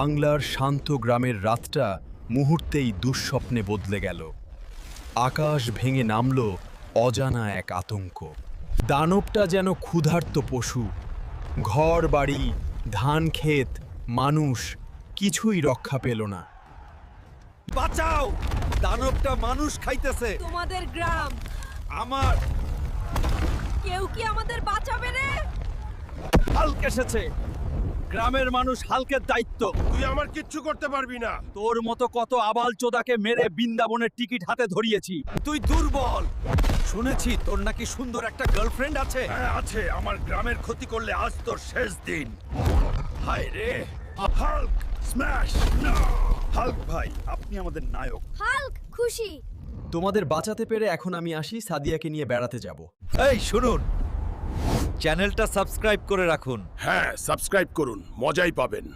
বাংলার শান্ত গ্রামের রাতটা মুহূর্তেই দুঃস্বপ্নে বদলে গেল। আকাশ ভেঙে নামল অজানা এক আতঙ্ক। দানবটা যেন ক্ষুধার্ত পশু। ঘর বাড়ি, ধান ক্ষেত, মানুষ কিছুই রক্ষা পেল না। বাঁচাও! দানবটা মানুষ খাইতেছে। তোমাদের গ্রাম, আমার কেউ কি আমাদের বাঁচাবে রে? হাল্ক এসেছে। গ্রামের মানুষ হাল্কের দায়িত্ব। তুই আমার কিচ্ছু করতে পারবি না। তোর মতো কত আবাল চোদাকে মেরে বৃন্দাবনের টিকিট হাতে ধরিয়েছি। তুই দুর্বল। শুনেছি তোর নাকি সুন্দর একটা গার্লফ্রেন্ড আছে। হ্যাঁ আছে, আমার গ্রামের ক্ষতি করলে আজ তোর শেষ দিন। হায় রে, হাল্ক স্ম্যাশ! হাল্ক ভাই, আপনি আমাদের নায়ক। হাল্ক খুশি। তোমাদের বাঁচাতে পেরে এখন আমি আসি, সাদিয়াকে নিয়ে বেড়াতে যাব। এই শুনুন, চ্যানেলটা সাবস্ক্রাইব করে রাখুন। হ্যাঁ, সাবস্ক্রাইব করুন, মজাই পাবেন।